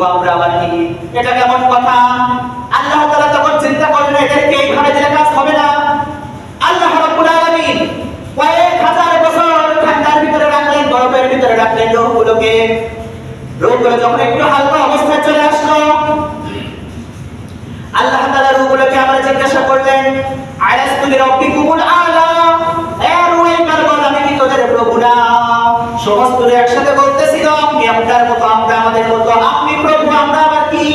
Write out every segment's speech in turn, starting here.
রোগ আমরা আবার কি? এটা কেমন কথা? আল্লাহ তাআলা তখন চিন্তা করলেন এদেরকে এইভাবে দিলে কাজ হবে না। আল্লাহ রাব্বুল আলামিন কয়েক হাজার বছর ঠান্ডার ভিতরে রাখলেন, বরফের ভিতরে রাখলেন রোগগুলোকে। রোগগুলো যখন একটু হালকা অবস্থায় চলে আসলো, আল্লাহ তাআলা রোগগুলোকে আমরা জিজ্ঞাসা করলেন, আলাস্তু বিরাব্বিকুমুল আলা, এ রূহ এইবার বল আমি কি তোদের প্রভু না? সমস্ত একসাথে বলতেছিল আপনি আপনার মতো, আমরা আমাদের মতো, আপনি প্রভু আমরা আবার কি?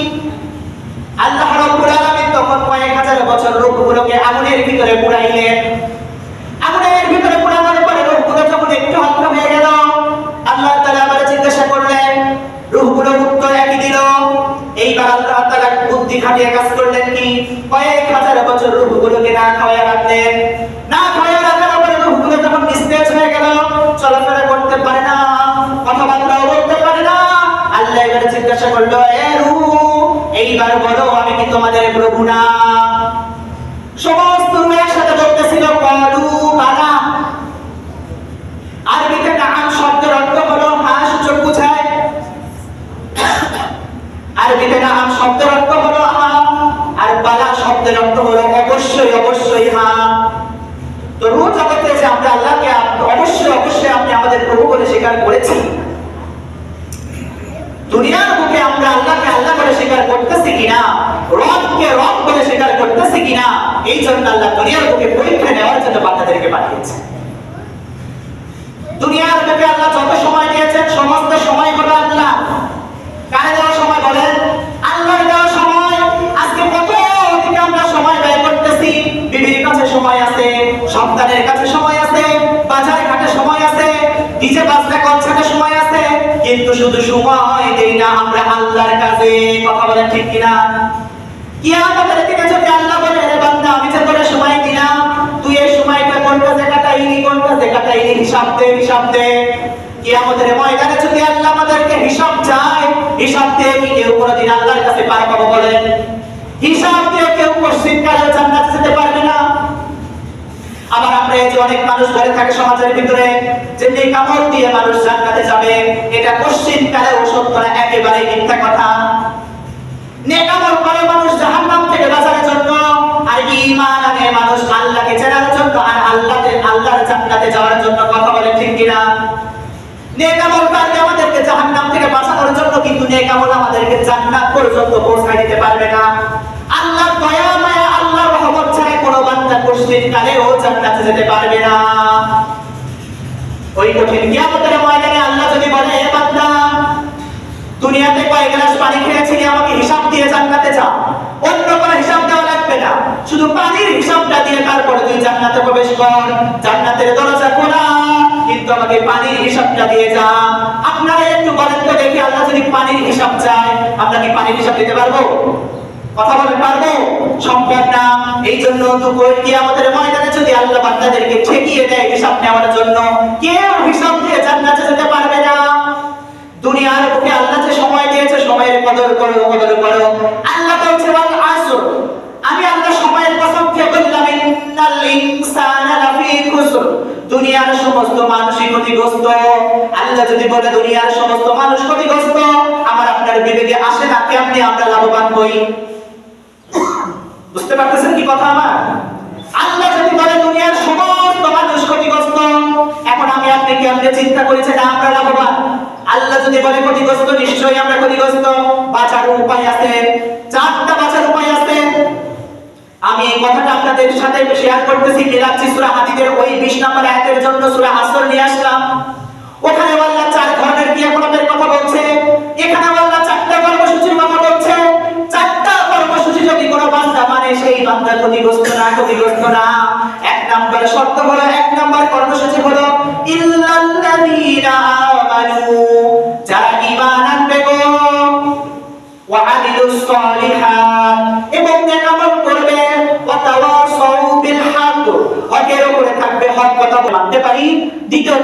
আল্লাহ রাব্বুল আলামিন তখন কয়েক হাজার বছর রোগগুলোকে আগুনের ভিতরে পুড়াইলেন। আগুনের ভিতরে পুড়ানোর পরে রোগগুলো যখন একটু হালকা হয়ে গেল, আল্লাহ তাআলা আবার জিজ্ঞাসা করলেন, রোগগুলো উত্তর একই দিল। এইবার আল্লাহ তাআলা বুদ্ধি খাটিয়ে কাজ করলেন কি? কয়েক হাজার বছর রোগগুলোকে না খাওয়ায়া রাখলেন। না খাওয়ায়া রাখার পরে রোগগুলো যখন নিস্তেজ হয়ে গেল, চলাফেরা করতে পারে না, কথাবার্তাও বলতে পারে না, আল্লাহ এবার জিজ্ঞাসা করলো, এ রূহ এইবার বলো আমি কি তোমাদের প্রভু না? সমস্ত একসাথে বলতেছিল ক্বালু বালা। আরবিতে নাআম শব্দের অর্থ হলো হ্যাঁ সূচক বোঝায়। আরবিতে নাআম শব্দের অর্থ হলো হ্যাঁ, আর বালা শব্দের অর্থ হলো অবশ্যই অবশ্যই হ্যাঁ। তো রূহ জগতে যে আমরা আল্লাহকে অবশ্যই অবশ্যই আপনি আমাদের প্রভু বলে স্বীকার করেছি, দুনিয়ার বুকে আমরা আল্লাহকে আল্লাহ বলে স্বীকার করতেছি কিনা, রবকে রব বলে স্বীকার করতেছি কিনা, এই জন্য আল্লাহ দুনিয়ার বুকে পরীক্ষা নেওয়ার জন্য বান্দাদেরকে পাঠিয়েছে। দুনিয়ার বুকে আল্লাহ যত সময় দিয়েছেন সমস্ত সময় হলো আল্লাহ। কারে দেওয়া সময় বলেন? আল্লাহর দেওয়া সময়। আজকে কত দিকে আমরা সময় ব্যয় করতেছি। বিবির কাছে সময় আছে, সন্তানের কাছে সময় আছে, বাজারে ঘাটে সময় আছে, ডিজে বাজনা কনসার্টে সময় আছে, কিন্তু শুধু সময় দেই না আমরা আল্লাহর কাছে। কথা বলেন ঠিক কিনা? কিয়ামতের দিনে যদি আল্লাহ বলে, রে বান্দা আমি যে তোরে সময় দিলাম, তুই এই সময়টা কোন কাজে কাটাইলি, কোন কাজে কাটাইলি, হিসাব দে হিসাব দে। কিয়ামতের ময়দানে যদি আল্লাহ আমাদেরকে হিসাব চায়, হিসাব দিয়ে কি কেউ কোনোদিন আল্লাহর কাছে পার পাবো বলেন? হিসাব দিয়ে কেউ পশ্চিম কালে জান্নাতে যেতে পারবে না। আবার আমরা এই যে অনেক মানুষ ধরে থাকে সমাজের ভিতরে যে নেক আমল দিয়ে মানুষ জান্নাতে যাবে, এটা পশ্চিম কালে সত্য না, একেবারে মিথ্যা কথা। নেক আমল করে মানুষ জাহান্নাম থেকে বাঁচার জন্য, আর ঈমান আনে মানুষ আল্লাহকে চেনার জন্য, আর আল্লাহর জান্নাতে যাওয়ার জন্য। কথা বলেন ঠিক কিনা? নেক আমল করলে আমাদেরকে জাহান্নাম থেকে বাঁচানোর জন্য, কিন্তু নেক আমল আমাদেরকে জান্নাত পর্যন্ত পৌঁছায় দিতে পারবে না। আল্লাহর দয়া মায়া আল্লাহর রহমত ছাড়া কোনো বান্দা পশ্চিম কালেও জান্নাতে যেতে পারবে না। ওই কঠিন কিয়ামতের ময়দানে আল্লাহ যদি বলে, এ বান্দা দুনিয়াতে কয় গ্লাস পানি খেয়েছিলি, আমাকে হিসাব দিয়ে জান্নাতে যা, অন্য কোনো হিসাব দেওয়া লাগবে না, শুধু পানির হিসাবটা দিয়ে তারপরে তুই জান্নাতে প্রবেশ কর, জান্নাতের দরজা খোলা, কিন্তু আমাকে পানির হিসাবটা দিয়ে যা। আপনারা একটু বলেন তো দেখি, আল্লাহ যদি পানির হিসাব চায়, আমরা কি পানির হিসাব দিতে পারবো? কথা বলতে পারবো? সম্ভব না। এই জন্য তো কিয়ামতের ময়দানে যদি আল্লাহ বান্দাদেরকে ঠেকিয়ে দেয় হিসাব নেওয়ার জন্য, কেউ হিসাব দিয়ে জান্নাতে যেতে পারবে না। দুনিয়ার বুকে আল্লাহ যে সময় দিয়েছে, সময়ের কদর করো, কদর করো। আল্লাহ বলছে ওয়াল আসর, আমি আল্লাহ সময়ের কসম খেয়ে বললাম, ইন্নাল ইনসানা লাফি খুসর, দুনিয়ার সমস্ত মানুষই ক্ষতিগ্রস্ত। আল্লাহ যদি বলে দুনিয়ার সমস্ত মানুষ ক্ষতিগ্রস্ত, আমার আপনার বিবেকে আসে না কেমনে আমরা লাভবান হই? বুঝতে পারতেছেন কি কথা আমার? আল্লাহ যদি বলে দুনিয়ার সমস্ত মানুষ ক্ষতিগ্রস্ত, এখন আমি আপনি কেমনে চিন্তা করেছে না আমরা লাভবান? আল্লাহ যদি বলে ক্ষতিগ্রস্ত, নিশ্চয়ই আমরা ক্ষতিগ্রস্ত। বাঁচার উপায় আছে, চারটা বাঁচার উপায় আছে। আমি এই কথাটা আপনাদের সাথে শেয়ার করতেছি, মিলাচ্ছি সূরা হাদীদের ওই 20 নম্বর আয়াতের জন্য সূরা আসর নিয়ে আসলাম। ওখানে আল্লাহ চার ধরনের ক্রিয়াকলাপের কথা বলছে, এখানে আল্লাহ চারটা কর্মসূচির কথা বলছে। চারটা কর্মসূচি যদি কোনো বান্দা মানে, সেই বান্দা ক্ষতিগ্রস্ত না, ক্ষতিগ্রস্ত না। এক নম্বর শর্ত হলো, এক নম্বর কর্মসূচি হলো ইল্লাল্লাযীনা আমানু, যারা ঈমান আনবে গো, ওয়া আমিলুস সালিহাত, এবং নেক আমল করবে, ওয়া তাওয়াসাউ বিল হক, হকের উপরে থাকবে, হক কথা মানতে পারি। দ্বিতীয়